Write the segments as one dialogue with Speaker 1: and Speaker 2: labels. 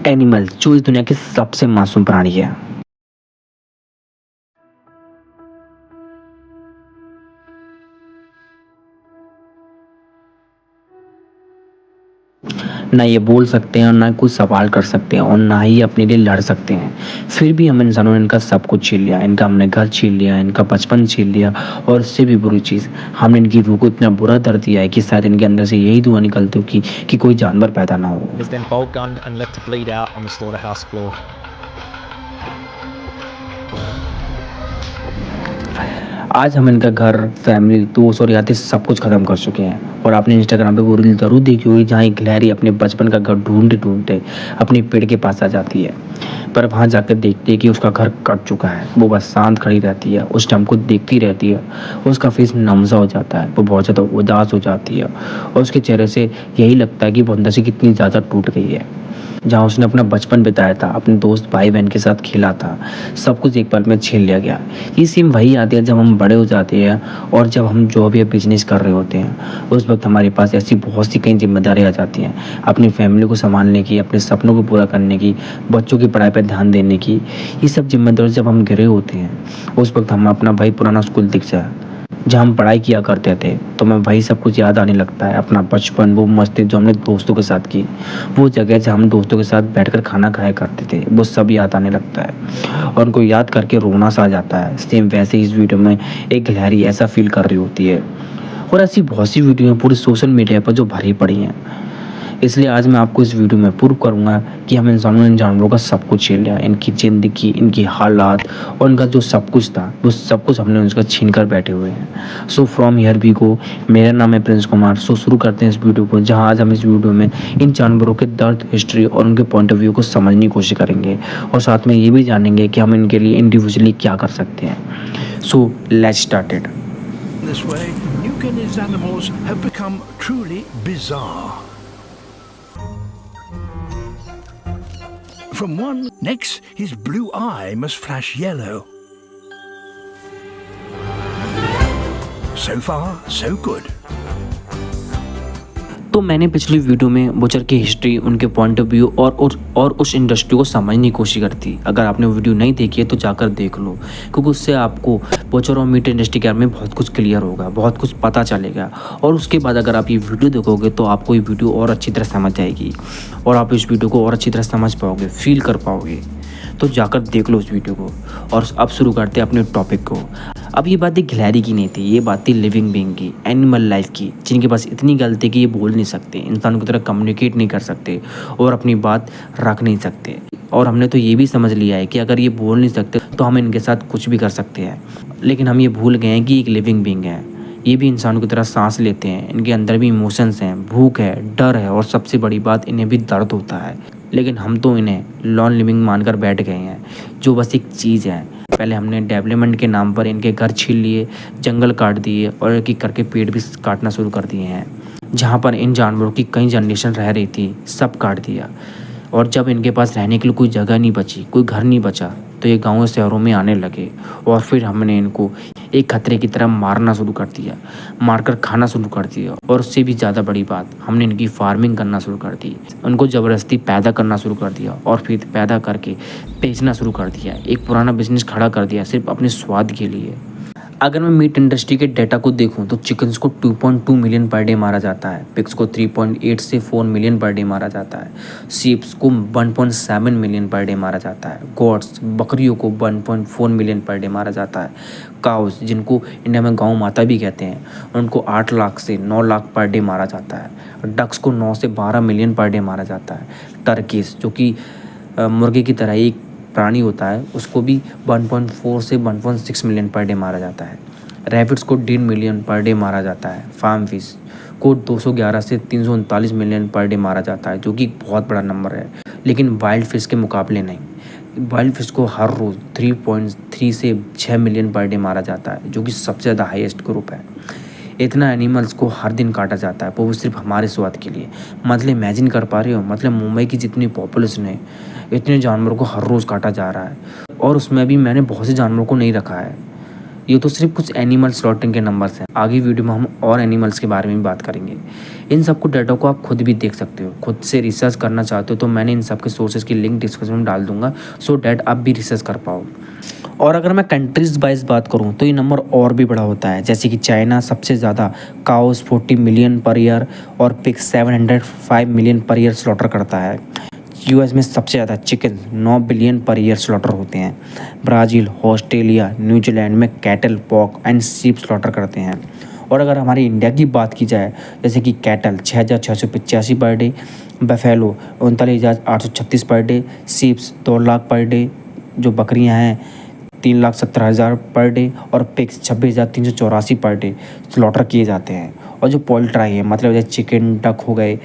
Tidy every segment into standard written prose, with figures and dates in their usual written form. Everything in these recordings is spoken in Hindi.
Speaker 1: एनिमल जो इस दुनिया के सबसे मासूम प्राणी है। ना ये बोल सकते हैं और ना कुछ सवाल कर सकते हैं और ना ही अपने लिए लड़ सकते हैं। फिर भी हम इंसानों ने इनका सब कुछ छीन लिया। इनका हमने घर छीन लिया, इनका बचपन छीन लिया और उससे भी बुरी चीज़ हमने इनकी रूह को इतना बुरा दर्द दिया है कि शायद इनके अंदर से यही दुआ निकलती हो कि कोई जानवर पैदा ना हो।
Speaker 2: Was then bolt gunned and left to bleed out on the slaughterhouse floor.
Speaker 1: आज हम इनका घर, फैमिली, दोस्त और यादें सब कुछ ख़त्म कर चुके हैं। और आपने इंस्टाग्राम पे वो रील ज़रूर देखी होगी जहाँ एक गिलहरी अपने बचपन का घर ढूंढते ढूंढते अपने पेड़ के पास आ जाती है, पर वहाँ जाकर देखती है कि उसका घर कट चुका है। वो बस शांत खड़ी रहती है, उस टाइम को देखती रहती है। उसका फेस नमसा हो जाता है, वो बहुत ज़्यादा उदास हो जाती है और उसके चेहरे से यही लगता है कि वो अंदर से कितनी ज़्यादा टूट गई है। जहाँ उसने अपना बचपन बिताया था, अपने दोस्त भाई बहन के साथ खेला था, सब कुछ एक पल में छीन लिया गया। ये सेम वही आती है जब हम बड़े हो जाते हैं और जब हम जॉब या बिजनेस कर रहे होते हैं। उस वक्त हमारे पास ऐसी बहुत सी कई जिम्मेदारी आ जाती हैं, अपनी फैमिली को संभालने की, अपने सपनों को पूरा करने की, बच्चों की पढ़ाई पर ध्यान देने की। ये सब जिम्मेदारी जब हम घिरे होते हैं, उस वक्त हम अपना भाई पुराना स्कूल दिख जाए जहाँ हम पढ़ाई किया करते थे, तो हमें वही सब कुछ याद आने लगता है। अपना बचपन, वो मस्ती जो हमने दोस्तों के साथ की, वो जगह जहाँ हम दोस्तों के साथ बैठकर खाना खाया करते थे, वो सब याद आने लगता है और उनको याद करके रोना सा आ जाता है। सेम वैसे ही इस वीडियो में एक गिलहरी ऐसा फील कर रही होती है। और ऐसी बहुत सी वीडियो हैं पूरी सोशल मीडिया पर जो भरी पड़ी हैं। इसलिए आज मैं आपको इस वीडियो में प्रूव करूंगा कि हम इंसानों ने इन जानवरों का सब कुछ छीन लिया। इनकी ज़िंदगी, इनकी हालात और इनका जो सब कुछ था, वो सब कुछ हमने उनका छीन कर बैठे हुए हैं। So from here we go. मेरा नाम है प्रिंस कुमार। सो शुरू करते हैं इस वीडियो को, जहाँ आज हम इस वीडियो में इन जानवरों के दर्द, हिस्ट्री और उनके पॉइंट ऑफ व्यू को समझने की कोशिश करेंगे और साथ में ये भी जानेंगे कि हम इनके लिए इंडिविजुअली क्या कर सकते हैं। So let's started.
Speaker 3: This way, New Guinea's animals have become truly bizarre. From one, next, his blue eye must flash yellow. So far, so good.
Speaker 1: तो मैंने पिछली वीडियो में बुचर की हिस्ट्री, उनके पॉइंट ऑफ व्यू और उस इंडस्ट्री को समझने की कोशिश करी थी। अगर आपने वीडियो नहीं देखी है तो जाकर देख लो, क्योंकि उससे आपको बुचर और मीट इंडस्ट्री के बारे में बहुत कुछ क्लियर होगा, बहुत कुछ पता चलेगा। और उसके बाद अगर आप ये वीडियो देखोगे तो आपको ये वीडियो और अच्छी तरह समझ आएगी और आप इस वीडियो को और अच्छी तरह समझ पाओगे, फील कर पाओगे। तो जाकर देख लो उस वीडियो को। और अब शुरू करते हैं अपने टॉपिक को। अब ये बात एक गिलहरी की नहीं थी, ये बात थी लिविंग बीइंग की, एनिमल लाइफ की, जिनके पास इतनी गलती कि ये बोल नहीं सकते, इंसानों की तरह कम्युनिकेट नहीं कर सकते और अपनी बात रख नहीं सकते। और हमने तो ये भी समझ लिया है कि अगर ये बोल नहीं सकते तो हम इनके साथ कुछ भी कर सकते हैं। लेकिन हम ये भूल गए हैं कि एक लिविंग बीइंग है, ये भी इंसानों की तरह सांस लेते हैं, इनके अंदर भी इमोशंस हैं, भूख है, डर है और सबसे बड़ी बात, इन्हें भी दर्द होता है। लेकिन हम तो इन्हें नॉन लिविंग मानकर बैठ गए हैं, जो बस एक चीज़ है। पहले हमने डेवलपमेंट के नाम पर इनके घर छीन लिए, जंगल काट दिए और एक एक करके पेड़ भी काटना शुरू कर दिए हैं। जहाँ पर इन जानवरों की कई जनरेशन रह रही थी, सब काट दिया। और जब इनके पास रहने के लिए कोई जगह नहीं बची, कोई घर नहीं बचा, तो ये गाँव शहरों में आने लगे। और फिर हमने इनको एक खतरे की तरह मारना शुरू कर दिया, मारकर खाना शुरू कर दिया। और उससे भी ज़्यादा बड़ी बात, हमने इनकी फार्मिंग करना शुरू कर दी, उनको ज़बरदस्ती पैदा करना शुरू कर दिया और फिर पैदा करके बेचना शुरू कर दिया। एक पुराना बिजनेस खड़ा कर दिया सिर्फ अपने स्वाद के लिए। अगर मैं मीट इंडस्ट्री के डेटा को देखूं तो चिकन्स को 2.2 मिलियन पर डे मारा जाता है, पिग्स को 3.8 से 4 मिलियन पर डे मारा जाता है, शीप्स को 1.7 मिलियन पर डे मारा जाता है, गोट्स, बकरियों को 1.4 मिलियन पर डे मारा जाता है, काउस, जिनको इंडिया में गांव माता भी कहते हैं, उनको 8 लाख से 9 लाख पर डे मारा जाता है, डक्स को 9 से 12 मिलियन पर डे मारा जाता है, टर्कीस जो कि मुर्गे की तरह एक प्राणी होता है, उसको भी 1.4 से 1.6 मिलियन पर डे मारा जाता है, रैबिट्स को 1.5 मिलियन पर डे मारा जाता है, फार्म फिश को 211 से 339 मिलियन पर डे मारा जाता है, जो कि बहुत बड़ा नंबर है। लेकिन वाइल्ड फिश के मुकाबले नहीं। वाइल्ड फिश को हर रोज़ 3.3 से 6 मिलियन पर डे मारा जाता है, जो कि सबसे ज़्यादा हाईएस्ट ग्रुप है। इतना एनिमल्स को हर दिन काटा जाता है, वो सिर्फ हमारे स्वाद के लिए। मतलब इमेजिन कर पा रहे हो, मतलब मुंबई की जितनी पॉपुलेशन है, इतने जानवरों को हर रोज़ काटा जा रहा है। और उसमें भी मैंने बहुत से जानवरों को नहीं रखा है, ये तो सिर्फ कुछ एनिमल स्लॉटिंग के नंबर्स हैं। आगे वीडियो में हम और एनिमल्स के बारे में भी बात करेंगे। इन सबको डाटा को आप खुद भी देख सकते हो, खुद से रिसर्च करना चाहते हो तो मैंने इन सब के सोर्सेज की लिंक डिस्क्रिप्शन में डाल दूंगा, सो डैट आप भी रिसर्च कर पाओ। और अगर मैं कंट्रीज वाइज बात करूं तो ये नंबर और भी बड़ा होता है, जैसे कि चाइना सबसे ज़्यादा काउस 40 मिलियन पर ईयर और pigs 705 million per year slaughter करता है। यूएस में सबसे ज़्यादा chicken 9 billion per year slaughter होते हैं। ब्राज़ील, ऑस्ट्रेलिया, न्यूजीलैंड में कैटल, पॉक एंड सीप स्लॉटर करते हैं। और अगर हमारे इंडिया की बात की जाए, जैसे कि cattle 6,685 per day, buffalo 39,836 per day, सीप्स 2 lakh per day, जो बकरियां हैं 3,17,000 पर डे, और पिग्स 26,384 पर डे स्लॉटर किए जाते हैं। और जो पोल्ट्री है, मतलब जैसे चिकन, डक हो गए,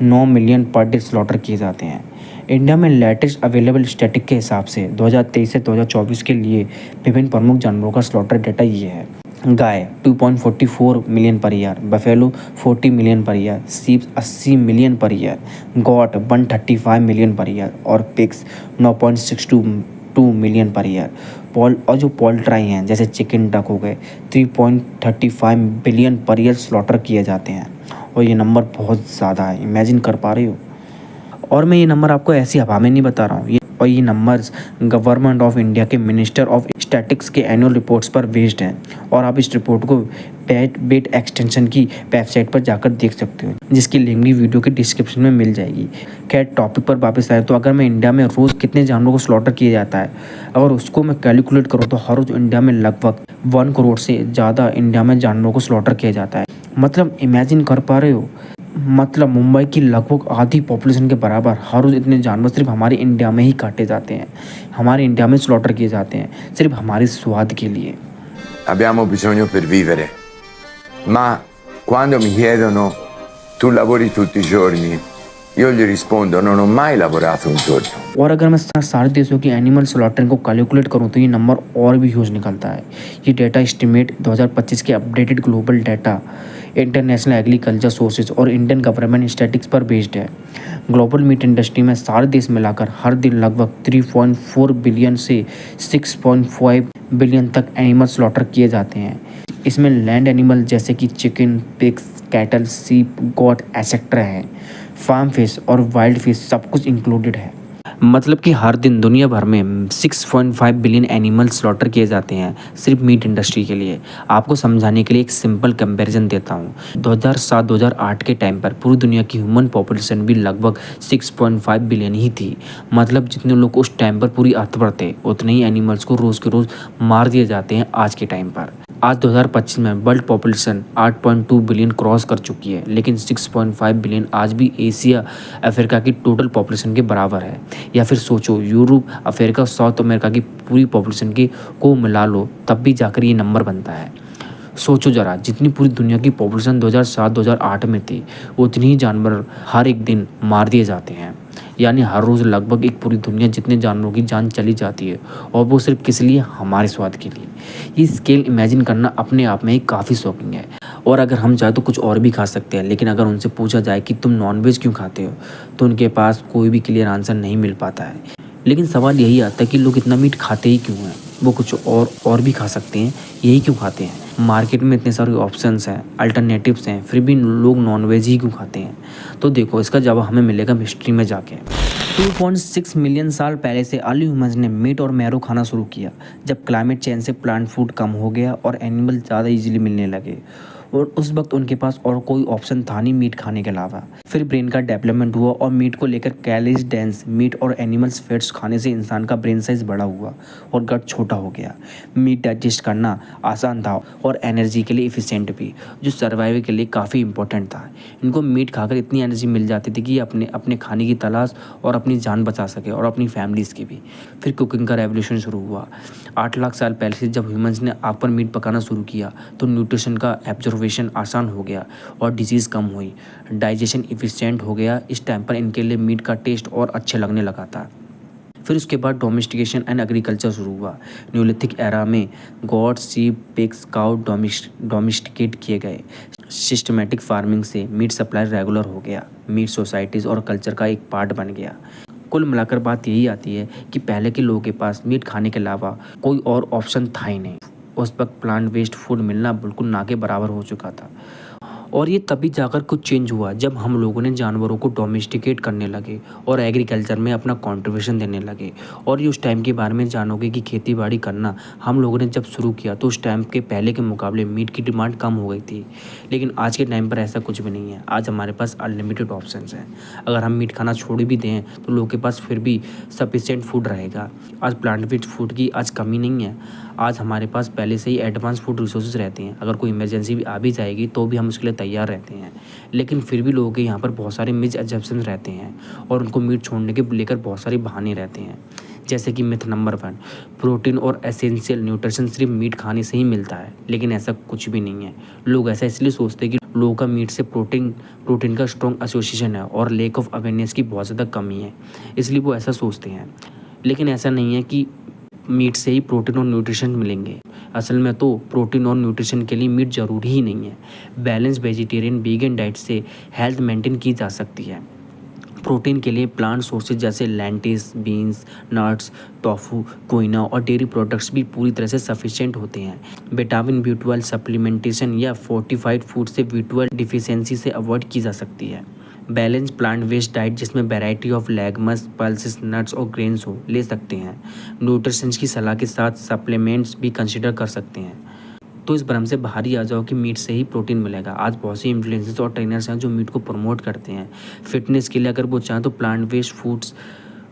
Speaker 1: 9 मिलियन पर डे स्लॉटर किए जाते हैं। इंडिया में लेटेस्ट अवेलेबल स्टैटिक के हिसाब से 2023 से 2024 के लिए विभिन्न प्रमुख जानवरों का स्लॉटर डेटा ये है। गाय 2.44 million per year, buffalo 40 million per year, सीप 80 million per year, got 135 million per year, और पिग्स 9.62 मिलियन पर ईयर। और जो पोल्ट्री हैं, जैसे चिकन, डक हो गए, 3.35 बिलियन पर ईयर स्लॉटर किए जाते हैं। और ये नंबर बहुत ज़्यादा है, इमेजिन कर पा रहे हो। और मैं ये नंबर आपको ऐसी हवा में नहीं बता रहा हूँ, और ये नंबर्स गवर्नमेंट ऑफ इंडिया के मिनिस्टर ऑफ स्टैटिक्स के एनुअल रिपोर्ट्स पर बेस्ड हैं। और आप इस रिपोर्ट को बेट एक्सटेंशन की वेबसाइट पर जाकर देख सकते हो, जिसकी लिंक भी वीडियो के डिस्क्रिप्शन में मिल जाएगी। खैर, टॉपिक पर वापस आए तो अगर मैं इंडिया में रोज़ कितने जानवरों को स्लॉटर किया जाता है, अगर उसको मैं कैलकुलेट करूँ तो हर रोज़ इंडिया में लगभग 1 करोड़ से ज़्यादा इंडिया में जानवरों को स्लॉटर किया जाता है। मतलब इमेजिन कर पा रहे हो, मतलब मुंबई की लगभग आधी पॉपुलेशन के बराबर हर रोज़ इतने जानवर सिर्फ हमारे इंडिया में ही काटे जाते हैं, हमारे इंडिया में स्लॉटर किए जाते हैं, सिर्फ हमारे स्वाद के लिए।
Speaker 4: Abbiamo bisogno per vivere, ma quando mi chiedono tu lavori tutti i giorni, io gli rispondo non ho mai lavorato un giorno.
Speaker 1: और अगर मैं सारे देशों की एनिमल स्लॉटरिंग को कैलकुलेट करूं तो ये नंबर और भी ह्यूज निकलता है। ये डेटा एस्टिमेट 2025 के updated global data, international agriculture sources और इंडियन गवर्नमेंट स्टैटिक्स पर बेस्ड है। ग्लोबल मीट इंडस्ट्री में सारे देश मिलाकर हर दिन लगभग 3.4 बिलियन से 6.5 बिलियन तक एनिमल स्लॉटर किए जाते हैं। इसमें लैंड एनिमल जैसे कि चिकन, पिग्स, कैटल, सीप, गॉट एसेट्रा हैं। फार्म फिश और वाइल्ड फिश सब कुछ इंक्लूडेड है। मतलब कि हर दिन दुनिया भर में 6.5 बिलियन एनिमल स्लॉटर किए जाते हैं सिर्फ मीट इंडस्ट्री के लिए। आपको समझाने के लिए एक सिंपल कंपैरिजन देता हूँ। 2007-2008 के टाइम पर पूरी दुनिया की ह्यूमन पॉपुलेशन भी लगभग 6.5 बिलियन ही थी। मतलब जितने लोग उस टाइम पर पूरी अर्थ पर थे, उतने ही एनिमल्स को रोज़ के रोज़ मार दिए जाते हैं आज के टाइम पर। आज 2025 में वर्ल्ड पॉपुलेशन 8.2 बिलियन क्रॉस कर चुकी है, लेकिन 6.5 बिलियन आज भी एशिया अफ्रीका की टोटल पॉपुलेशन के बराबर है। या फिर सोचो, यूरोप, अफ्रीका, साउथ अमेरिका की पूरी पॉपुलेशन को मिला लो, तब भी जाकर ये नंबर बनता है। सोचो ज़रा, जितनी पूरी दुनिया की पॉपुलेशन 2007-2008 में थी, उतनी ही जानवर हर एक दिन मार दिए जाते हैं। यानी हर रोज़ लगभग एक पूरी दुनिया जितने जानवरों की जान चली जाती है, और वो सिर्फ किस लिए? हमारे स्वाद के लिए। ये स्केल इमेजिन करना अपने आप में ही काफ़ी शॉकिंग है। और अगर हम चाहे तो कुछ और भी खा सकते हैं, लेकिन अगर उनसे पूछा जाए कि तुम नॉनवेज क्यों खाते हो, तो उनके पास कोई भी क्लियर आंसर नहीं मिल पाता है। लेकिन सवाल यही आता है कि लोग इतना मीट खाते ही क्यों हैं? वो कुछ और भी खा सकते हैं, यही क्यों खाते हैं? मार्केट में इतने सारे ऑप्शंस हैं, अल्टरनेटिव्स हैं, फिर भी लोग नॉनवेज ही क्यों खाते हैं? तो देखो, इसका जवाब हमें मिलेगा मिस्ट्री में जाके। 2.6 मिलियन साल पहले से अर्ली ह्यूमंस ने मीट और मैरो खाना शुरू किया, जब क्लाइमेट चेंज से प्लांट फूड कम हो गया और एनिमल ज़्यादा इजीली मिलने लगे। और उस वक्त उनके पास और कोई ऑप्शन था नहीं मीट खाने के अलावा। फिर ब्रेन का डेवलपमेंट हुआ और मीट को लेकर कैलोरीज डेंस मीट और एनिमल्स फैट्स खाने से इंसान का ब्रेन साइज बड़ा हुआ और गट छोटा हो गया। मीट डाइजेस्ट करना आसान था और एनर्जी के लिए इफ़िशिएंट भी, जो सर्वाइवल के लिए काफ़ी इंपॉर्टेंट था। इनको मीट खाकर इतनी एनर्जी मिल जाती थी कि अपने खाने की तलाश और अपनी जान बचा सके और अपनी फैमिलीज़ की भी। फिर कुकिंग का रेवोल्यूशन शुरू हुआ 8 लाख साल पहले से, जब ह्यूमंस ने आग पर मीट पकाना शुरू किया तो न्यूट्रिशन का एब्जॉर्वेशन आसान हो गया और डिजीज़ कम हुई, डाइजेशन इफिशिएंट हो गया। इस टाइम पर इनके लिए मीट का टेस्ट और अच्छे लगने लगा था। फिर उसके बाद डोमेस्टिकेशन एंड एग्रीकल्चर शुरू हुआ। न्यूलिथिक एरा में गॉट, सीप, पिग्स, काउ डोमेस्टिकेट किए गए। सिस्टमेटिक फार्मिंग से मीट सप्लाई रेगुलर हो गया, मीट सोसाइटीज़ और कल्चर का एक पार्ट बन गया। कुल मिलाकर बात यही आती है कि पहले के लोगों के पास मीट खाने के अलावा कोई और ऑप्शन था ही नहीं। उस वक्त प्लांट वेस्ट फूड मिलना बिल्कुल ना के बराबर हो चुका था। और ये तभी जाकर कुछ चेंज हुआ जब हम लोगों ने जानवरों को डोमेस्टिकेट करने लगे और एग्रीकल्चर में अपना कंट्रीब्यूशन देने लगे। और ये उस टाइम के बारे में जानोगे कि खेती बाड़ी करना हम लोगों ने जब शुरू किया तो उस टाइम के पहले के मुकाबले मीट की डिमांड कम हो गई थी। लेकिन आज के टाइम पर ऐसा कुछ भी नहीं है। आज हमारे पास अनलिमिटेड ऑप्शंस हैं। अगर हम मीट खाना छोड़ भी दें तो लोगों के पास फिर भी सफिशिएंट फूड रहेगा। आज प्लांट बेस्ड फूड की आज कमी नहीं है। आज हमारे पास पहले से ही एडवांस फूड रिसोर्सेज रहते हैं। अगर कोई इमरजेंसी भी आ भी जाएगी तो भी हम उसके लिए तैयार रहते हैं। लेकिन फिर भी लोगों के यहाँ पर बहुत सारे मिस एजम्पशंस रहते हैं और उनको मीट छोड़ने के लेकर बहुत सारे बहाने रहते हैं। जैसे कि मिथ नंबर 1, प्रोटीन और एसेंशियल न्यूट्रिशन सिर्फ मीट खाने से ही मिलता है। लेकिन ऐसा कुछ भी नहीं है। लोग ऐसा इसलिए सोचते हैं कि लोगों का मीट से प्रोटीन का स्ट्रॉन्ग एसोसिएशन है और लेक ऑफ अवेयरनेस की बहुत ज़्यादा कमी है, इसलिए वो ऐसा सोचते हैं। लेकिन ऐसा नहीं है कि मीट से ही प्रोटीन और न्यूट्रिशन मिलेंगे। असल में तो प्रोटीन और न्यूट्रिशन के लिए मीट ज़रूरी ही नहीं है। बैलेंस वेजिटेरियन वीगन डाइट से हेल्थ मेंटेन की जा सकती है। प्रोटीन के लिए प्लांट सोर्सेज जैसे lentils, beans, nuts, tofu, quinoa और डेयरी प्रोडक्ट्स भी पूरी तरह से सफिशिएंट होते हैं। विटामिन B12 सप्लीमेंटेशन या फोर्टिफाइड फूड से B12 डिफिशियंसी से अवॉइड की जा सकती है। बैलेंस प्लांट बेस्ड डाइट जिसमें वैरायटी ऑफ लेगमस, पल्सेस, नट्स और ग्रेन्स हो ले सकते हैं। न्यूट्रिशंस की सलाह के साथ सप्लीमेंट्स भी कंसिडर कर सकते हैं। तो इस भ्रम से बाहर ही आ जाओ कि मीट से ही प्रोटीन मिलेगा। आज बहुत सी इन्फ्लुएंसर्स और ट्रेनर्स हैं जो मीट को प्रमोट करते हैं। फिटनेस के लिए अगर वो चाहें तो प्लांट बेस्ड फूड्स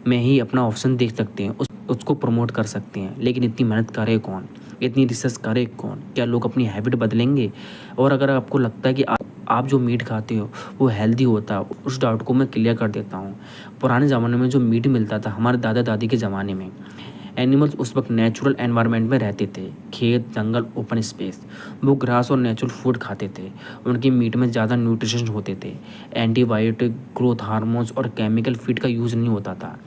Speaker 1: में ही अपना ऑप्शन देख सकते हैं, उसको प्रमोट कर सकते हैं। लेकिन इतनी मेहनत करे कौन, इतनी रिसर्च करे कौन? क्या लोग अपनी हैबिट बदलेंगे? और अगर आपको लगता है कि आप जो मीट खाते हो वो हेल्दी होता है, उस डाउट को मैं क्लियर कर देता हूँ। पुराने ज़माने में जो मीट मिलता था हमारे दादा दादी के ज़माने में, एनिमल्स उस वक्त नेचुरल एनवायरनमेंट में रहते थे। खेत, जंगल, ओपन स्पेस। वो ग्रास और नेचुरल फूड खाते थे। उनके मीट में ज़्यादा न्यूट्रिशन होते थे। एंटीबायोटिक, ग्रोथ हार्मोन्स और केमिकल फीड का यूज़ नहीं होता था।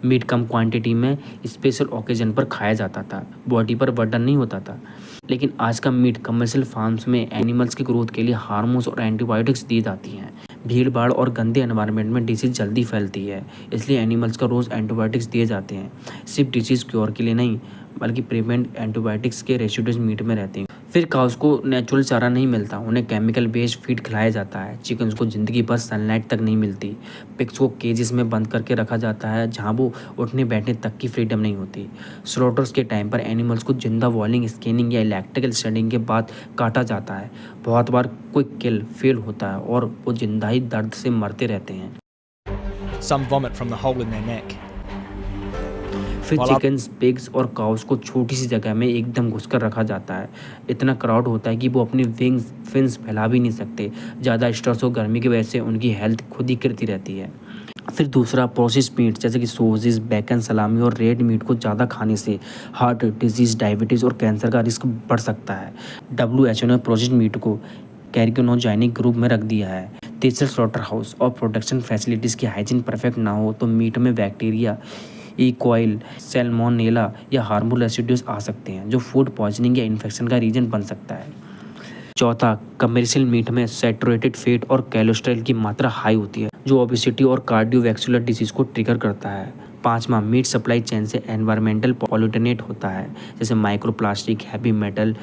Speaker 1: मीट कम क्वांटिटी में स्पेशल ओकेजन पर खाया जाता था। बॉडी पर बर्डन नहीं होता था। लेकिन आज का मीट कमर्शियल फार्म्स में एनिमल्स की ग्रोथ के लिए हार्मोन्स और एंटीबायोटिक्स दी जाती हैं। भीड़ भाड़ और गंदे एनवायरनमेंट में डिसीज़ जल्दी फैलती है, इसलिए एनिमल्स का रोज़ एंटीबायोटिक्स दिए जाते हैं। सिर्फ डिसीज़ क्योर के लिए नहीं, बल्कि प्रिवेंट एंटीबायोटिक्स के रेसिड्यूज मीट में रहते हैं। फिर काउस को नेचुरल चारा नहीं मिलता, उन्हें केमिकल बेस्ड फीड खिलाया जाता है। चिकन्स को ज़िंदगी भर सनलाइट तक नहीं मिलती। पिग्स को केजेस में बंद करके रखा जाता है जहाँ वो उठने बैठने तक की फ्रीडम नहीं होती। स्लॉटर्स के टाइम पर एनिमल्स को जिंदा वॉलिंग, स्कैनिंग या इलेक्ट्रिकल स्टडिंग के बाद काटा जाता है। बहुत बार क्विक किल फेल होता है और वो जिंदा ही दर्द से मरते रहते हैं।
Speaker 2: Some vomit from the hole in their neck.
Speaker 1: फिर चिकन्स, पिग्स और काउस को छोटी सी जगह में एकदम घुसकर रखा जाता है। इतना क्राउड होता है कि वो अपनी फिन्स फैला भी नहीं सकते। ज़्यादा स्ट्रेस और गर्मी की वजह से उनकी हेल्थ खुद ही गिरती रहती है। फिर दूसरा, प्रोसेस्ड मीट जैसे कि सोसेज, बैकन, सलामी और रेड मीट को ज़्यादा खाने से हार्ट डिजीज़, डायबिटीज़ और कैंसर का रिस्क बढ़ सकता है। WHO ने प्रोसेस्ड मीट को कैर्सिनोजेनिक ग्रुप में रख दिया है। तीसरा, स्लॉटर हाउस और प्रोडक्शन फैसिलिटीज़ की हाइजीन परफेक्ट ना हो तो मीट में बैक्टीरिया, ई कॉइल, सैल्मोनेला या हार्मफुल रेसिड्यूज आ सकते हैं जो फूड पॉइजनिंग या इन्फेक्शन का रीजन बन सकता है। चौथा, कमर्शियल मीट में सैचुरेटेड फैट और कोलेस्ट्रॉल की मात्रा हाई होती है जो ओबेसिटी और कार्डियोवैस्कुलर डिजीज़ को ट्रिगर करता है। पाँचवा, मीट सप्लाई चेन से एनवायरमेंटल पॉल्यूटेनेट होता है, जैसे माइक्रोप्लास्टिक, हैवी मेटल,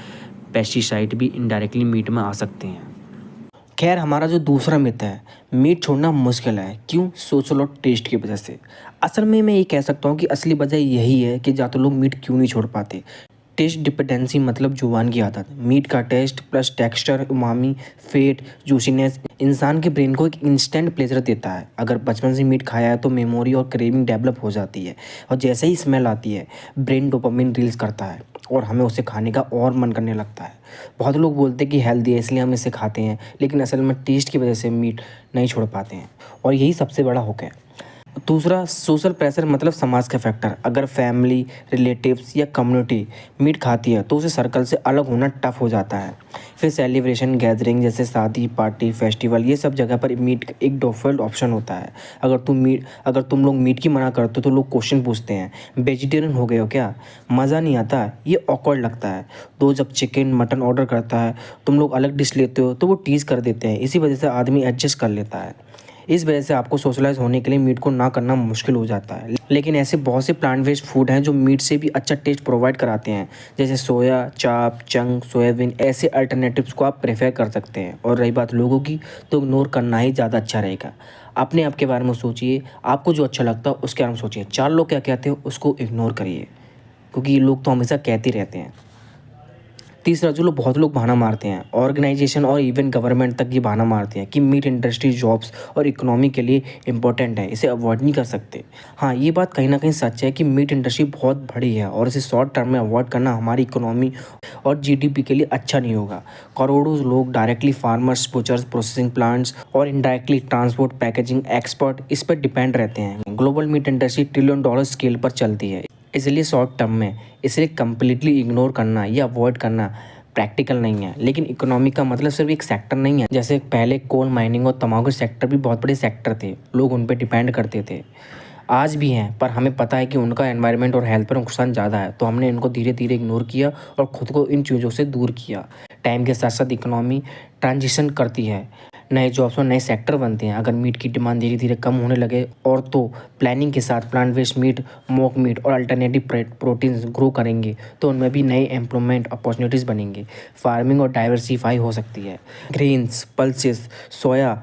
Speaker 1: पेस्टिसाइड भी इनडायरेक्टली मीट में आ सकते हैं। खैर, हमारा जो दूसरा मिथ है, मीट छोड़ना मुश्किल है, क्यों? सोच लो, टेस्ट की वजह से। असल में मैं ये कह सकता हूँ कि असली वजह यही है कि ज़्यादा लोग मीट क्यों नहीं छोड़ पाते। टेस्ट डिपेंडेंसी मतलब जुबान की आदत। मीट का taste plus texture, umami, fat, juiciness इंसान के ब्रेन को एक इंस्टेंट प्लेजर देता है। अगर बचपन से मीट खाया है तो मेमोरी और क्रेविंग डेवलप हो जाती है और जैसे ही स्मेल आती है ब्रेन डोपामिन रिलीज करता है और हमें उसे खाने का और मन करने लगता है। बहुत लोग बोलते हैं कि हेल्दी है इसलिए हम इसे खाते हैं, लेकिन असल में टेस्ट की वजह से मीट नहीं छोड़ पाते हैं और यही सबसे बड़ा हुक है। दूसरा, सोशल प्रेशर मतलब समाज का फैक्टर। अगर फैमिली, रिलेटिव्स या कम्युनिटी मीट खाती है तो उसे सर्कल से अलग होना टफ हो जाता है। फिर सेलिब्रेशन, गैदरिंग जैसे शादी, पार्टी, फेस्टिवल, ये सब जगह पर मीट एक डिफ़ॉल्ट ऑप्शन होता है। अगर तुम लोग मीट की मना करते हो तो लोग क्वेश्चन पूछते हैं, वेजिटेरियन हो गए हो क्या? मज़ा नहीं आता, ये ऑकवर्ड लगता है। तो जब चिकन, मटन ऑर्डर करता है तुम लोग अलग डिश लेते हो तो वो टीज़ कर देते हैं। इसी वजह से आदमी एडजस्ट कर लेता है। इस वजह से आपको सोशलाइज होने के लिए मीट को ना करना मुश्किल हो जाता है। लेकिन ऐसे बहुत से प्लांट बेस्ड फूड हैं जो मीट से भी अच्छा टेस्ट प्रोवाइड कराते हैं, जैसे सोया चाप, चंक, सोयाबीन, ऐसे अल्टरनेटिव्स को आप प्रेफर कर सकते हैं। और रही बात लोगों की, तो इग्नोर करना ही ज़्यादा अच्छा रहेगा। अपने आप के बारे में सोचिए, आपको जो अच्छा लगता है उसके बारे में सोचिए। 4 लोग क्या कहते हैं उसको इग्नोर करिए, क्योंकि ये लोग तो हमेशा कहते रहते हैं। तीसरा, जो लोग बहुत लोग बहाना मारते हैं, ऑर्गेनाइजेशन और इवन गवर्नमेंट तक ये बहाना मारते हैं कि मीट इंडस्ट्री जॉब्स और इकोनॉमी के लिए इंपॉर्टेंट है, इसे अवॉइड नहीं कर सकते। हाँ, ये बात कहीं ना कहीं सच है कि मीट इंडस्ट्री बहुत बड़ी है और इसे शॉर्ट टर्म में अवॉइड करना हमारी इकोनॉमी और जीडीपी के लिए अच्छा नहीं होगा। करोड़ों लोग directly farmers, butchers, processing plants और इनडायरेक्टली ट्रांसपोर्ट, पैकेजिंग, एक्सपोर्ट इस पर डिपेंड रहते हैं। Global meat industry trillion dollar scale पर चलती है, इसलिए शॉर्ट टर्म में इसे कम्प्लीटली इग्नोर करना या अवॉइड करना प्रैक्टिकल नहीं है। लेकिन इकोनॉमी का मतलब सिर्फ एक सेक्टर नहीं है। जैसे पहले कोल माइनिंग और तंबाकू सेक्टर भी बहुत बड़े सेक्टर थे, लोग उन पर डिपेंड करते थे, आज भी हैं, पर हमें पता है कि उनका एनवायरनमेंट और हेल्थ पर नुकसान ज़्यादा है, तो हमने इनको धीरे धीरे इग्नोर किया और ख़ुद को इन चीज़ों से दूर किया। टाइम के साथ साथ इकोनॉमी ट्रांजिशन करती है, नए जॉब्स और नए सेक्टर बनते हैं। अगर मीट की डिमांड धीरे धीरे कम होने लगे और तो प्लानिंग के साथ plant based meat, mock meat और अल्टरनेटिव प्रोटीन्स ग्रो करेंगे, तो उनमें भी नए एम्प्लॉयमेंट अपॉर्चुनिटीज़ बनेंगे। फार्मिंग और डाइवर्सिफाई हो सकती है। Grains, pulses, soya,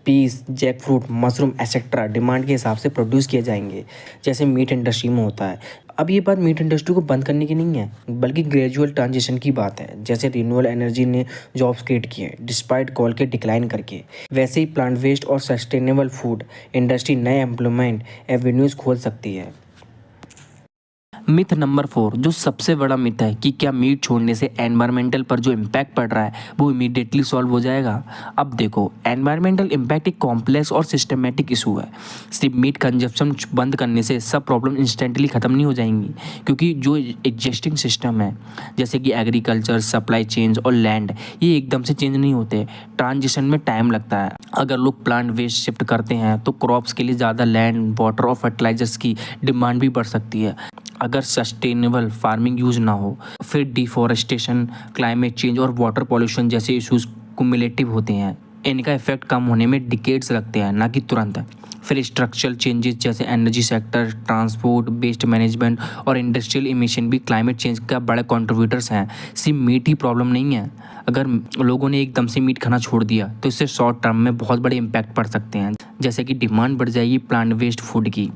Speaker 1: peas, jackfruit, mushroom etcetera demand के हिसाब से प्रोड्यूस किए जाएंगे, जैसे मीट इंडस्ट्री में होता है। अब ये बात मीट इंडस्ट्री को बंद करने की नहीं है, बल्कि ग्रेजुअल ट्रांजिशन की बात है। जैसे रिन्यूएबल एनर्जी ने जॉब्स क्रिएट किए डिस्पाइट कोल के डिक्लाइन करके, वैसे ही प्लांट वेस्ट और सस्टेनेबल फूड इंडस्ट्री नए एम्प्लॉयमेंट एवेन्यूज़ खोल सकती है। मिथ नंबर 4, जो सबसे बड़ा मिथ है कि क्या मीट छोड़ने से एनवायरमेंटल पर जो इम्पैक्ट पड़ रहा है वो इमीडिएटली सॉल्व हो जाएगा। अब देखो, एनवायरमेंटल इम्पैक्ट एक कॉम्प्लेक्स और सिस्टमेटिक इशू है। सिर्फ मीट कंजप्शन बंद करने से सब प्रॉब्लम इंस्टेंटली ख़त्म नहीं हो जाएंगी, क्योंकि जो एग्जिस्टिंग सिस्टम है जैसे कि एग्रीकल्चर, सप्लाई चेन्स और लैंड, ये एकदम से चेंज नहीं होते, ट्रांजिशन में टाइम लगता है। अगर लोग प्लांट वेस्ट शिफ्ट करते हैं तो क्रॉप्स के लिए ज़्यादा लैंड, वाटर और फर्टिलाइजर्स की डिमांड भी बढ़ सकती है। अगर सस्टेनेबल फार्मिंग यूज ना हो, फिर डिफॉरेस्टेशन, क्लाइमेट चेंज और वाटर पॉल्यूशन जैसे इश्यूज कुमुलेटिव होते हैं। इनका इफेक्ट कम होने में डिकेड्स लगते हैं, ना कि तुरंत। फिर स्ट्रक्चरल चेंजेस जैसे energy sector, transport, waste management और इंडस्ट्रियल इमिशन भी क्लाइमेट चेंज का बड़े कंट्रीब्यूटर्स हैं। सिर्फ मीट ही प्रॉब्लम नहीं है। अगर लोगों ने एकदम से मीट खाना छोड़ दिया तो इससे शॉर्ट टर्म में बहुत बड़े इम्पैक्ट पड़ सकते हैं, जैसे कि डिमांड बढ़ जाएगी प्लांट वेस्ट फूड की,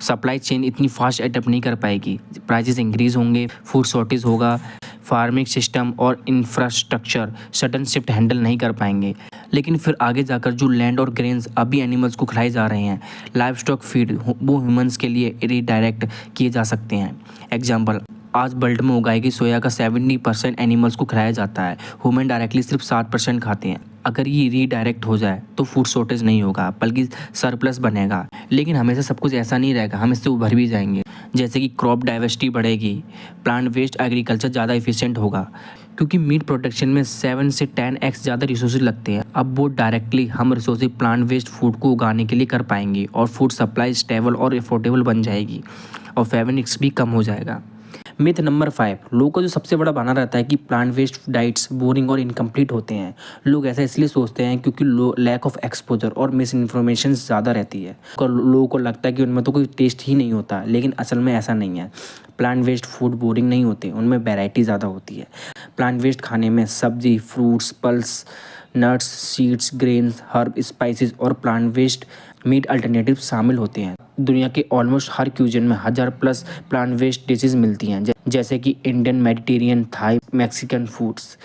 Speaker 1: सप्लाई चेन इतनी फास्ट अडेप्ट नहीं कर पाएगी, प्राइसेस इंक्रीज होंगे, फूड शॉर्टेज होगा, फार्मिंग सिस्टम और इंफ्रास्ट्रक्चर सडन शिफ्ट हैंडल नहीं कर पाएंगे। लेकिन फिर आगे जाकर जो लैंड और ग्रेन्स अभी एनिमल्स को खिलाए जा रहे हैं, लाइव स्टॉक फीड, वो ह्यूमंस के लिए रीडायरेक्ट किए जा सकते हैं। एग्जाम्पल, आज वर्ल्ड में उगाई गई सोया का 70% एनिमल्स को खिलाया जाता है, ह्यूमन डायरेक्टली सिर्फ 7% खाते हैं। अगर ये रीडायरेक्ट हो जाए तो फूड शॉर्टेज नहीं होगा, बल्कि सरप्लस बनेगा। लेकिन हमेशा सब कुछ ऐसा नहीं रहेगा, हम इससे उभर भी जाएंगे। जैसे कि क्रॉप डाइवर्सिटी बढ़ेगी, प्लांट वेस्ट एग्रीकल्चर ज़्यादा एफिशिएंट होगा, क्योंकि मीट प्रोडक्शन में 7 से 10x ज़्यादा रिसोर्सेज लगते हैं। अब वो डायरेक्टली हम रिसोर्सेज प्लांट वेस्ट फूड को उगाने के लिए कर पाएंगे और फूड सप्लाई स्टेबल और अफोर्डेबल बन जाएगी और फैमिन रिस्क भी कम हो जाएगा। मिथ नंबर 5, लोगों का जो सबसे बड़ा बहाना रहता है कि प्लांट वेस्ट डाइट्स बोरिंग और इनकम्प्लीट होते हैं। लोग ऐसा इसलिए सोचते हैं क्योंकि लैक ऑफ एक्सपोजर और मिस इन्फॉर्मेशन ज़्यादा रहती है। लोगों को लगता है कि उनमें तो कोई टेस्ट ही नहीं होता, लेकिन असल में ऐसा नहीं है। प्लांट वेस्ट फूड बोरिंग नहीं होते, उनमें वैरायटी ज़्यादा होती है। प्लांट वेस्ट खाने में सब्जी, fruits, pulse, nuts, seeds, grains, herb, spices और प्लांट वेस्ट मीट अल्टरनेटिव शामिल होते हैं। दुनिया के ऑलमोस्ट हर क्यूजन में 1000+ प्लांट वेस्ट डिशेज मिलती हैं, जैसे कि Indian, Mediterranean, Thai, Mexican foods.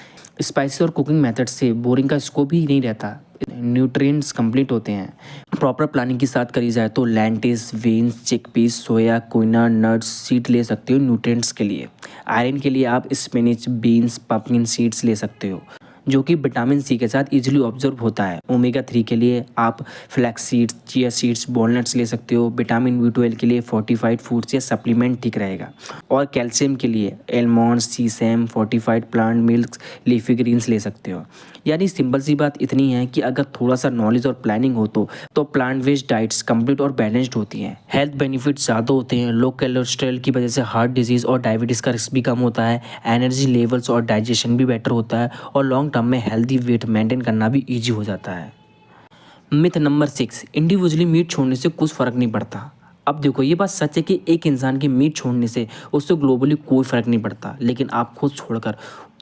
Speaker 1: Spices और कुकिंग मेथड से बोरिंग का स्कोप ही नहीं रहता, न्यूट्रिएंट्स कंप्लीट होते हैं। प्रॉपर प्लानिंग के साथ करी जाए तो लेंटिल्स, बीन्स, चिकपीस, सोया, क्विनोआ, नट्स, सीड ले सकते हो न्यूट्रिएंट्स के लिए। आयरन के लिए आप स्पिनच, बीन्स, पम्पकिन सीड्स ले सकते हो, जो कि विटामिन सी के साथ इजीली ऑब्जर्व होता है। ओमेगा 3 के लिए आप flax seeds, chia seeds, walnuts ले सकते हो। विटामिन B12 के लिए फोर्टिफाइड फूड्स या सप्लीमेंट ठीक रहेगा। और कैल्शियम के लिए almond, sesame, fortified plant milk, leafy greens ले सकते हो। यानी सिंपल सी बात इतनी है कि अगर थोड़ा सा नॉलेज और प्लानिंग हो तो प्लांट बेस्ड डाइट्स कंप्लीट और बैलेंस्ड होती हैं। हेल्थ बेनिफिट्स ज़्यादा होते हैं। लो कोलेस्ट्रॉल की वजह से हार्ट डिजीज़ और डायबिटीज़ का रिस्क भी कम होता है। एनर्जी लेवल्स और डाइजेशन भी बेटर होता है और लॉन्ग टर्म में हेल्दी वेट मेंटेन करना भी ईजी हो जाता है। मिथ नंबर 6, इंडिविजुअली मीट छोड़ने से कुछ फ़र्क नहीं पड़ता। अब देखो ये बात सच है कि एक इंसान के मीट छोड़ने से उससे ग्लोबली कोई फ़र्क नहीं पड़ता, लेकिन आप खुद छोड़कर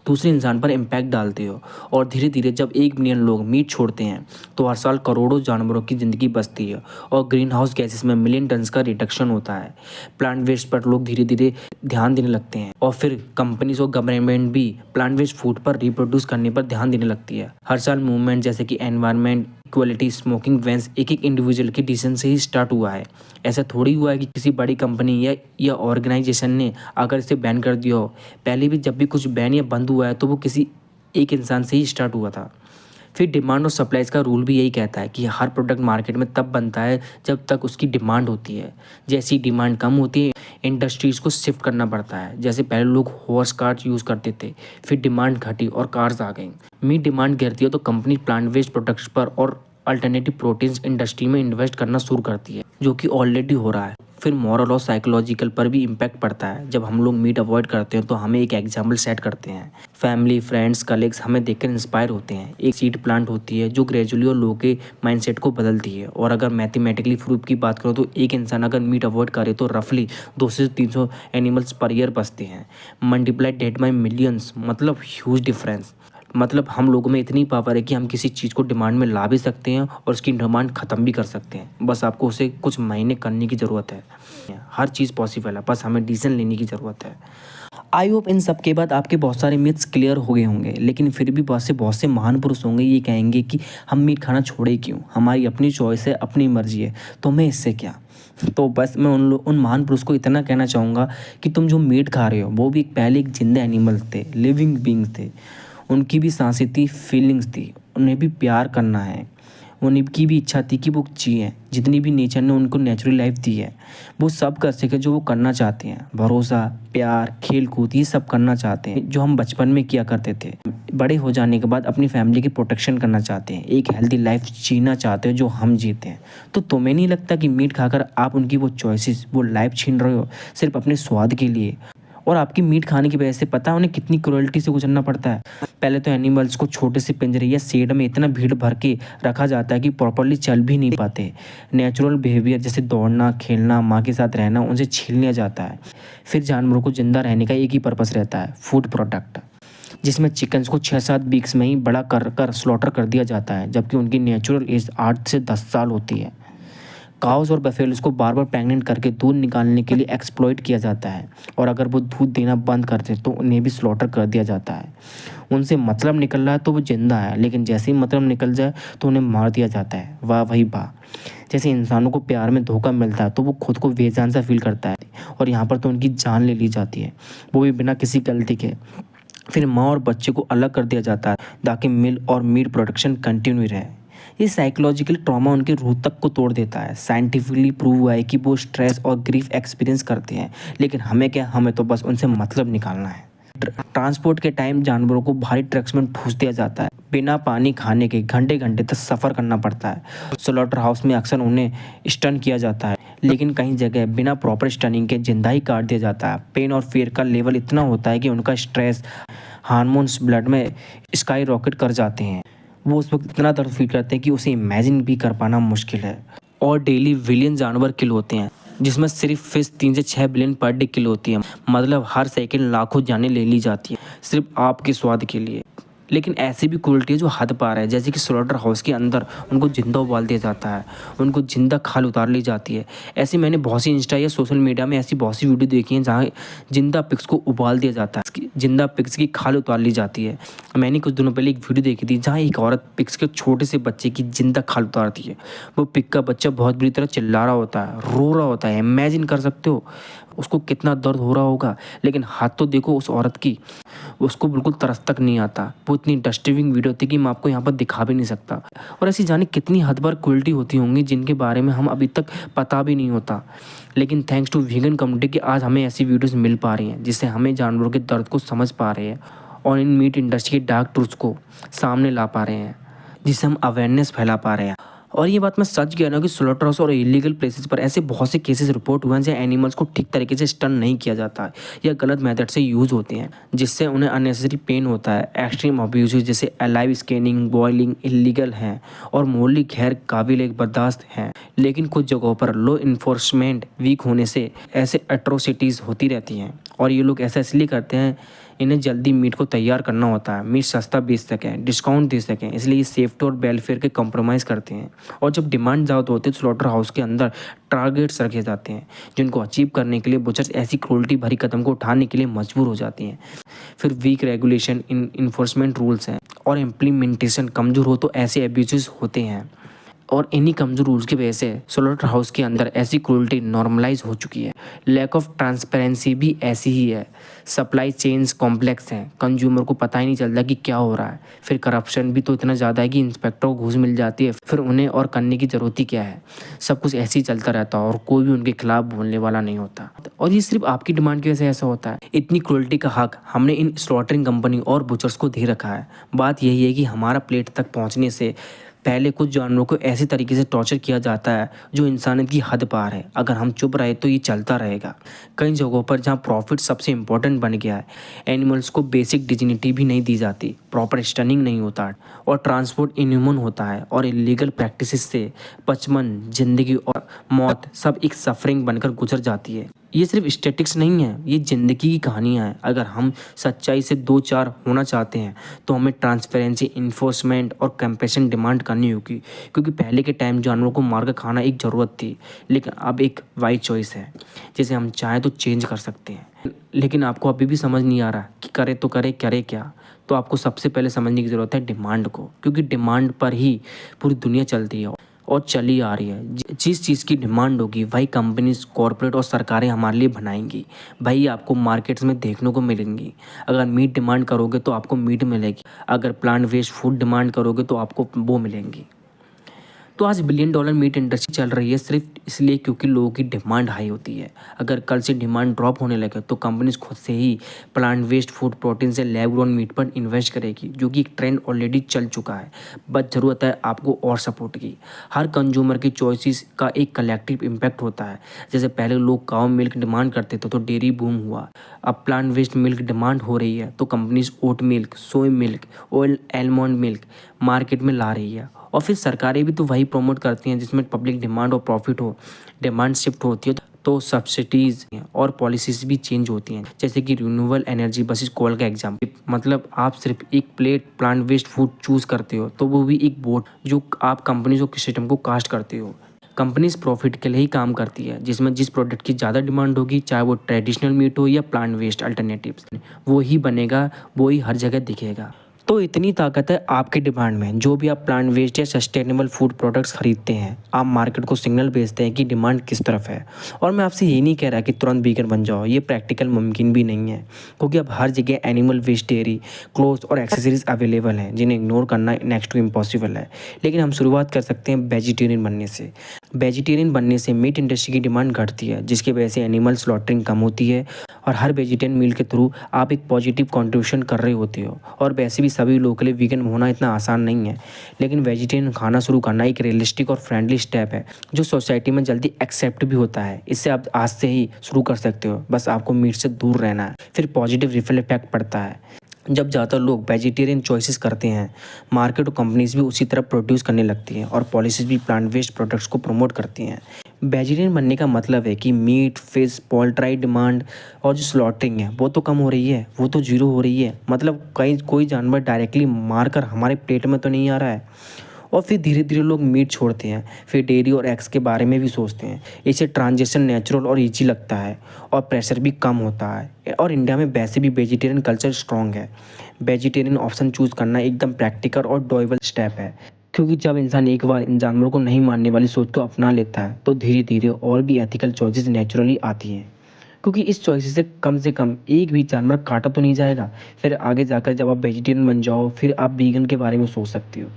Speaker 1: दूसरे इंसान पर इम्पैक्ट डालते हो। और धीरे धीरे जब 1 मिलियन लोग मीट छोड़ते हैं तो हर साल करोड़ों जानवरों की ज़िंदगी बचती है और ग्रीन हाउस गैसेस में मिलियन टन्स का रिडक्शन होता है। प्लांट वेस्ट पर लोग धीरे धीरे ध्यान देने लगते हैं और फिर कंपनीज और गवर्नमेंट भी प्लांट वेस्ट फूड पर रिप्रोड्यूस करने पर ध्यान देने लगती है। हर साल मूवमेंट जैसे कि एनवायरनमेंट इक्वलिटी स्मोकिंग बैन्स एक एक इंडिविजुअल के डिसीजन से ही स्टार्ट हुआ है। ऐसा थोड़ी हुआ है कि किसी बड़ी कंपनी या ऑर्गेनाइजेशन ने अगर इसे बैन कर दिया हो। पहले भी जब भी कुछ बैन या बंद हुआ है तो वो किसी एक इंसान से ही स्टार्ट हुआ था। फिर डिमांड और सप्लाईज का रूल भी यही कहता है कि हर प्रोडक्ट मार्केट में तब बनता है जब तक उसकी डिमांड होती है। जैसी डिमांड कम होती है इंडस्ट्रीज़ को शिफ्ट करना पड़ता है। जैसे पहले लोग हॉर्स कार्स यूज़ करते थे, फिर डिमांड घटी और कार्स आ गई। मीट डिमांड गिरती है तो कंपनी प्लांट वेस्ट प्रोडक्ट्स पर और अल्टरनेटिव प्रोटीन्स इंडस्ट्री में इन्वेस्ट करना शुरू करती है, जो कि ऑलरेडी हो रहा है। फिर मॉरल और साइकोलॉजिकल पर भी इम्पैक्ट पड़ता है। जब हम लोग मीट अवॉइड करते हैं तो हमें एक एग्जाम्पल सेट करते हैं। फैमिली, फ्रेंड्स, कलीग्स हमें देखकर इंस्पायर होते हैं। एक सीड प्लांट होती है जो ग्रेजुअली और लोगों के माइंडसेट को बदलती है। और अगर मैथमेटिकली प्रूफ की बात करो तो एक इंसान अगर मीट अवॉइड करे तो रफली 200 से 300 एनिमल्स पर ईयर बचते हैं। मल्टीप्लाइड डेट बाई मिलियंस, मतलब ह्यूज डिफरेंस। मतलब हम लोगों में इतनी पावर है कि हम किसी चीज़ को डिमांड में ला भी सकते हैं और उसकी डिमांड ख़त्म भी कर सकते हैं। बस आपको उसे कुछ महीने करने की ज़रूरत है। हर चीज़ पॉसिबल है, बस हमें डिसीजन लेने की ज़रूरत है। आई होप इन सब के बाद आपके बहुत सारे मिथ्स क्लियर हो गए होंगे, लेकिन फिर भी बहुत से महान पुरुष होंगे ये कहेंगे कि हम मीट खाना छोड़े क्यों, हमारी अपनी चॉइस है, अपनी मर्जी है, तो मैं इससे क्या। तो बस मैं उन महान पुरुष को इतना कहना चाहूँगा कि तुम जो मीट खा रहे हो वो भी पहले एक जिंदा एनिमल्स थे, लिविंग बींग्स थे। उनकी भी सांसें थी, फीलिंग्स थी, उन्हें भी प्यार करना है। उनकी भी इच्छा थी कि वो जिएं। जितनी भी नेचर ने उनको नेचुरल लाइफ दी है वो सब कर सके जो वो करना चाहते हैं। भरोसा, प्यार, खेल कूद ये सब करना चाहते हैं जो हम बचपन में किया करते थे। बड़े हो जाने के बाद अपनी फैमिली की प्रोटेक्शन करना चाहते हैं, एक हेल्दी लाइफ जीना चाहते हैं जो हम जीते हैं। तो तुम्हें नहीं लगता कि मीट खाकर आप उनकी वो चॉइसेस, वो लाइफ छीन रहे हो सिर्फ अपने स्वाद के लिए। और आपकी मीट खाने की वजह से पता है उन्हें कितनी क्रूरल्टी से गुजरना पड़ता है। पहले तो एनिमल्स को छोटे से पिंजरे या शेड में इतना भीड़ भर के रखा जाता है कि प्रॉपर्ली चल भी नहीं पाते। नेचुरल बिहेवियर जैसे दौड़ना, खेलना, माँ के साथ रहना उनसे छीन लिया जाता है। फिर जानवरों को जिंदा रहने का एक ही पर्पस रहता है, फूड प्रोडक्ट, जिसमें चिकन्स को 6-7 वीक्स में ही बड़ा कर स्लॉटर कर दिया जाता है, जबकि उनकी नेचुरल एज 8 से 10 साल होती है। काउस और बफेलोस को बार बार प्रेग्नेंट करके दूध निकालने के लिए एक्सप्लॉइट किया जाता है और अगर वो दूध देना बंद करते तो उन्हें भी स्लॉटर कर दिया जाता है। उनसे मतलब निकल रहा है तो वो जिंदा है, लेकिन जैसे ही मतलब निकल जाए तो उन्हें मार दिया जाता है। वाह वही वाह। जैसे इंसानों को प्यार में धोखा मिलता है तो वो खुद को बेजान सा फील करता है, और यहाँ पर तो उनकी जान ले ली जाती है, वो भी बिना किसी गलती के। फिर माँ और बच्चे को अलग कर दिया जाता है ताकि मिल्क और मीट प्रोडक्शन कंटिन्यू रहे। ये साइकोलॉजिकल ट्रॉमा उनके रूह तक को तोड़ देता है। साइंटिफिकली प्रूव हुआ है कि वो स्ट्रेस और ग्रीफ एक्सपीरियंस करते हैं, लेकिन हमें क्या, हमें तो बस उनसे मतलब निकालना है। ट्रांसपोर्ट के टाइम जानवरों को भारी ट्रक्स में ठूस दिया जाता है, बिना पानी खाने के घंटे घंटे तक सफ़र करना पड़ता है। स्लॉटर हाउस में अक्सर उन्हें स्टन किया जाता है, लेकिन कई जगह बिना प्रॉपर स्टनिंग के जिंदा ही काट दिया जाता है। पेन और फियर का लेवल इतना होता है कि उनका स्ट्रेस हार्मोन्स ब्लड में स्काई रॉकेट कर जाते हैं। वो उस वक्त इतना दर्द फील करते हैं कि उसे इमेजिन भी कर पाना मुश्किल है। और डेली बिलियन जानवर किल होते हैं, जिसमें सिर्फ फिश 3 से 6 बिलियन पर डे किल होती है। मतलब हर सेकंड लाखों जानें ले ली जाती है सिर्फ आपके स्वाद के लिए। लेकिन ऐसी भी क्रूरल्टी है जो हद पार है, जैसे कि स्लॉटर हाउस के अंदर उनको जिंदा उबाल दिया जाता है, उनको जिंदा खाल उतार ली जाती है। ऐसे मैंने बहुत सी इंस्टा या सोशल मीडिया में ऐसी बहुत सी वीडियो देखी हैं जहाँ जिंदा पिग्स को उबाल दिया जाता है, जिंदा पिग्स की खाल उतार ली जाती है। मैंने कुछ दिनों पहले एक वीडियो देखी थी जहाँ एक औरत पिग्स के छोटे से बच्चे की जिंदा खाल उतारती है। वो पिग का बच्चा बहुत बुरी तरह चिल्ला रहा होता है, रो रहा होता है। इमेजिन कर सकते हो उसको कितना दर्द हो रहा होगा। लेकिन हाथ तो देखो उस औरत की, उसको बिल्कुल तरस तक नहीं आता। वो इतनी डिस्टर्बिंग वीडियो थी कि मैं आपको यहाँ पर दिखा भी नहीं सकता। और ऐसी जाने कितनी हद पर क्रूरल्टी होती होंगी जिनके बारे में हम अभी तक पता भी नहीं होता। लेकिन थैंक्स टू वीगन कम्युनिटी कि आज हमें ऐसी वीडियोस मिल पा रही हैं जिससे हमें जानवरों के दर्द को समझ पा रहे हैं और इन मीट इंडस्ट्री के डार्क ट्रूथ्स को सामने ला पा रहे हैं, जिससे हम अवेयरनेस फैला पा रहे हैं। और ये बात मैं सच कह रहा हूँ कि स्लॉटर हाउस और इलीगल प्लेसेस पर ऐसे बहुत से केसेस रिपोर्ट हुए हैं जहाँ एनिमल्स को ठीक तरीके से स्टन नहीं किया जाता है या गलत मेथड से यूज़ होते हैं, जिससे उन्हें अननेसेसरी पेन होता है। एक्सट्रीम अब्यूज जैसे अलाइव स्कैनिंग, बॉयलिंग इलीगल हैं और मोरली गैर काबिल बर्दाश्त हैं। लेकिन कुछ जगहों पर लो इन्फोर्समेंट वीक होने से ऐसे एट्रोसिटीज़ होती रहती हैं और ये लोग ऐसा इसलिए करते हैं, इन्हें जल्दी मीट को तैयार करना होता है, मीट सस्ता बेच सकें, डिस्काउंट दे सकें, इसलिए ये सेफ्टी और वेलफेयर के कॉम्प्रोमाइज़ करते हैं। और जब डिमांड ज़्यादा होती है तो स्लॉटर हाउस के अंदर टारगेट्स रखे जाते हैं जिनको अचीव करने के लिए बुचर्स ऐसी क्रूरटी भरी कदम को उठाने के लिए मजबूर हो जाती हैं। फिर वीक रेगुलेशन, इन्फोर्समेंट रूल्स हैं और इम्प्लीमेंटेशन कमज़ोर हो तो ऐसे एब्यूज़ होते हैं और इन्हीं कमज़ोर रूल्स की वजह से स्लॉटर हाउस के अंदर ऐसी क्रूरटी नॉर्मलाइज हो चुकी है। लैक ऑफ ट्रांसपेरेंसी भी ऐसी ही है। सप्लाई चेन्स कॉम्प्लेक्स हैं, कंज्यूमर को पता ही नहीं चलता कि क्या हो रहा है। फिर करप्शन भी तो इतना ज़्यादा है कि इंस्पेक्टर को घूस मिल जाती है, फिर उन्हें और करने की ज़रूरत ही क्या है। सब कुछ ऐसे ही चलता रहता है और कोई भी उनके खिलाफ बोलने वाला नहीं होता। और ये सिर्फ आपकी डिमांड की वजह से ऐसा होता है। इतनी क्रूरटी का हक हमने इन स्लॉटरिंग कंपनी और बुचर्स को दे रखा है। बात यही है कि हमारा प्लेट तक पहुँचने से पहले कुछ जानवरों को ऐसे तरीके से टॉर्चर किया जाता है जो इंसानियत की हद पार है। अगर हम चुप रहे तो ये चलता रहेगा। कई जगहों पर जहाँ प्रॉफिट सबसे इम्पोर्टेंट बन गया है, एनिमल्स को बेसिक डिग्निटी भी नहीं दी जाती, प्रॉपर स्टनिंग नहीं होता और ट्रांसपोर्ट इनह्यूमन होता है और इलीगल प्रैक्टिसेस से बचपन, जिंदगी और मौत सब एक सफरिंग बनकर गुजर जाती है। ये सिर्फ स्टैटिक्स नहीं है, ये ज़िंदगी की कहानियाँ हैं। अगर हम सच्चाई से दो चार होना चाहते हैं तो हमें ट्रांसपेरेंसी, इन्फोर्समेंट और कंपैशन डिमांड करनी होगी, क्योंकि पहले के टाइम जानवरों को मार कर खाना एक ज़रूरत थी, लेकिन अब एक वाइज चॉइस है जिसे हम चाहें तो चेंज कर सकते हैं। लेकिन आपको अभी भी समझ नहीं आ रहा कि करे तो करे क्या। तो आपको सबसे पहले समझने की ज़रूरत है डिमांड को, क्योंकि डिमांड पर ही पूरी दुनिया चलती है और चली आ रही है। जिस चीज़ की डिमांड होगी वही कंपनीज, कॉरपोरेट और सरकारें हमारे लिए बनाएंगी, वही आपको मार्केट्स में देखने को मिलेंगी। अगर मीट डिमांड करोगे तो आपको मीट मिलेगी, अगर प्लांट वेस्ट फूड डिमांड करोगे तो आपको वो मिलेंगी। तो आज $1 बिलियन मीट इंडस्ट्री चल रही है सिर्फ इसलिए क्योंकि लोगों की डिमांड हाई होती है। अगर कल से डिमांड ड्रॉप होने लगे तो कंपनीज खुद से ही प्लांट वेस्ट फूड, प्रोटीन से लैब ग्रोन मीट पर इन्वेस्ट करेगी, जो कि एक ट्रेंड ऑलरेडी चल चुका है। बस ज़रूरत है आपको और सपोर्ट की। हर कंज्यूमर की चॉइसेस का एक कलेक्टिव इम्पैक्ट होता है। जैसे पहले लोग काउ मिल्क डिमांड करते थे तो डेयरी बूम हुआ, अब प्लांट वेस्ट मिल्क डिमांड हो रही है तो companies oat milk, soy milk, oil, almond milk market में ला रही है। और फिर सरकारें भी तो वही प्रमोट करती हैं जिसमें पब्लिक डिमांड और प्रॉफिट हो। डिमांड शिफ्ट होती है तो सब्सिडीज और पॉलिसीज भी चेंज होती हैं, जैसे कि रिन्यूएबल एनर्जी वर्सेस कोल का एग्जाम्पल। मतलब आप सिर्फ एक plate plant based food choose करते हो तो वो भी एक वोट जो आप कंपनीज और सिस्टम को कास्ट करते हो। कंपनीज प्रॉफिट के लिए ही काम करती है, जिसमें जिस प्रोडक्ट की ज़्यादा डिमांड होगी, चाहे वो ट्रेडिशनल मीट हो या प्लांट वेस्ट अल्टरनेटिव्स, वो ही बनेगा, वो ही हर जगह दिखेगा। तो इतनी ताकत है आपके डिमांड में। जो भी आप प्लांट वेस्ट या सस्टेनेबल फूड प्रोडक्ट्स खरीदते हैं, आप मार्केट को सिग्नल भेजते हैं कि डिमांड किस तरफ है। और मैं आपसे ये नहीं कह रहा कि तुरंत वीगन बन जाओ, ये प्रैक्टिकल मुमकिन भी नहीं है, क्योंकि अब हर जगह एनिमल वेस्ट, डेयरी, क्लोथ्स और एक्सेसरीज अवेलेबल हैं जिन्हें इग्नोर करना नेक्स्ट टू इम्पॉसिबल है। लेकिन हम शुरुआत कर सकते हैं वेजिटेरियन बनने से। वेजिटेरियन बनने से मीट इंडस्ट्री की डिमांड घटती है, जिसकी वजह से एनिमल स्लॉटरिंग कम होती है और हर वेजिटेरियन मील के थ्रू आप एक पॉजिटिव कंट्रीब्यूशन कर रहे होते हो। और वैसे भी सभी लोगों के लिए वीगन होना इतना आसान नहीं है, लेकिन वेजिटेरियन खाना शुरू करना एक रियलिस्टिक और फ्रेंडली स्टेप है जो सोसाइटी में जल्दी एक्सेप्ट भी होता है। इससे आप आज से ही शुरू कर सकते हो, बस आपको मीट से दूर रहना है। फिर पॉजिटिव रिफल इफेक्ट पड़ता है। जब ज़्यादा लोग वेजिटेरियन चॉइसेस करते हैं, मार्केट और कंपनीज भी उसी तरह प्रोड्यूस करने लगती हैं और पॉलिसीज भी प्लांट वेस्ट प्रोडक्ट्स को प्रमोट करती हैं। वेजिटेरियन बनने का मतलब है कि मीट, फिश, पोल्ट्री डिमांड और जो स्लॉटरिंग है वो तो कम हो रही है, वो तो जीरो हो रही है। मतलब कोई जानवर डायरेक्टली मार कर हमारे प्लेट में तो नहीं आ रहा है। और फिर धीरे धीरे लोग मीट छोड़ते हैं, फिर डेयरी और एग्स के बारे में भी सोचते हैं। इससे ट्रांजिशन नेचुरल और ईजी लगता है और प्रेशर भी कम होता है। और इंडिया में वैसे भी वेजिटेरियन कल्चर स्ट्रॉन्ग है। वेजिटेरियन ऑप्शन चूज़ करना एकदम प्रैक्टिकल और डोएबल स्टेप है, क्योंकि जब इंसान एक बार इन जानवरों को नहीं मारने वाली सोच को अपना लेता है तो धीरे धीरे और भी एथिकल चॉइसेस नेचुरली आती हैं। क्योंकि इस चॉइस से कम एक भी जानवर काटा तो नहीं जाएगा। फिर आगे जाकर जब आप वेजिटेरियन बन जाओ, फिर आप वीगन के बारे में सोच सकते हो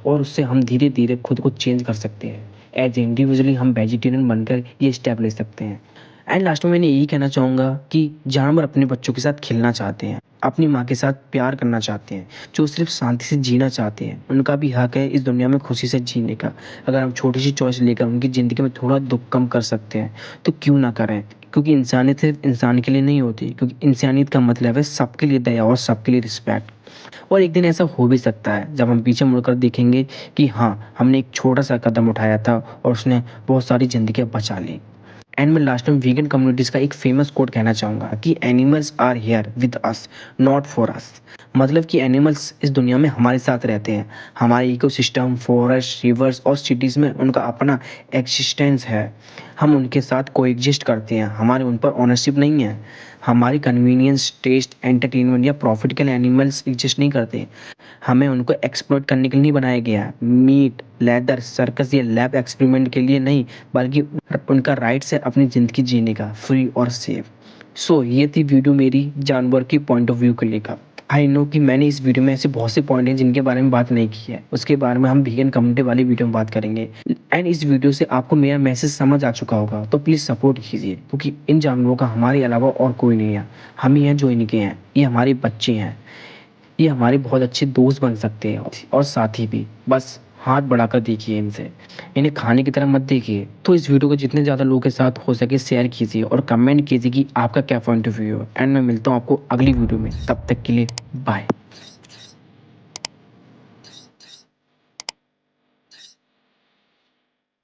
Speaker 1: और उससे हम धीरे धीरे खुद को चेंज कर सकते हैं। एज इंडिविजुअली हम वेजिटेरियन बनकर ये स्टेप ले सकते हैं। एंड लास्ट में मैंने यही कहना चाहूँगा कि जानवर अपने बच्चों के साथ खेलना चाहते हैं, अपनी माँ के साथ प्यार करना चाहते हैं, जो सिर्फ शांति से जीना चाहते हैं। उनका भी हक है इस दुनिया में खुशी से जीने का। अगर हम छोटी सी चॉइस लेकर उनकी ज़िंदगी में थोड़ा दुख कम कर सकते हैं तो क्यों ना करें, क्योंकि इंसानियत सिर्फ इंसान के लिए नहीं होती, क्योंकि इंसानियत का मतलब है सबके लिए दया और सबके लिए रिस्पेक्ट। और एक दिन ऐसा हो भी सकता है जब हम पीछे मुड़कर देखेंगे कि हाँ, हमने एक छोटा सा कदम उठाया था और उसने बहुत सारी ज़िंदगियाँ बचा ली। एंड मैं लास्ट में वीगन कम्युनिटीज़ का एक फेमस कोट कहना चाहूँगा कि animals are here with us, not for us. मतलब कि एनिमल्स इस दुनिया में हमारे साथ रहते हैं। हमारे इकोसिस्टम, फॉरेस्ट, रिवर्स और सिटीज़ में उनका अपना एग्जिस्टेंस है। हम उनके साथ कोएग्जिस्ट करते हैं, हमारे उन पर ओनरशिप नहीं है। हमारी कन्वीनियंस, टेस्ट, एंटरटेनमेंट या प्रॉफिट के लिए एनिमल्स एग्जिस्ट नहीं करते। हमें उनको एक्सप्लॉइट करने के लिए नहीं बनाया गया है। मीट, लेदर, सर्कस या लैब एक्सपेरिमेंट के लिए नहीं, बल्कि उनका राइट्स है अपनी ज़िंदगी जीने का, फ्री और सेफ। सो ये थी वीडियो मेरी जानवर की पॉइंट ऑफ व्यू को लेकर। आई नो कि मैंने इस वीडियो में ऐसे बहुत से पॉइंट हैं जिनके बारे में बात नहीं की है, उसके बारे में हम वीगन कम्युनिटी वाली वीडियो में बात करेंगे। एंड इस वीडियो से आपको मेरा मैसेज समझ आ चुका होगा, तो प्लीज़ सपोर्ट कीजिए, क्योंकि इन जानवरों का हमारे अलावा और कोई नहीं है। हम ही हैं जो इनके हैं, ये हमारे बच्चे हैं, ये हमारे बहुत अच्छे दोस्त बन सकते हैं और साथी भी। बस हाथ बढ़ाकर देखिए इनसे, इन्हें खाने की तरह मत देखिए। तो इस वीडियो को जितने ज़्यादा लोगों के साथ हो सके शेयर कीजिए और कमेंट कीजिए कि आपका क्या पॉइंट ऑफ व्यू है। एंड मैं मिलता हूँ आपको अगली वीडियो में, तब तक के लिए बाय।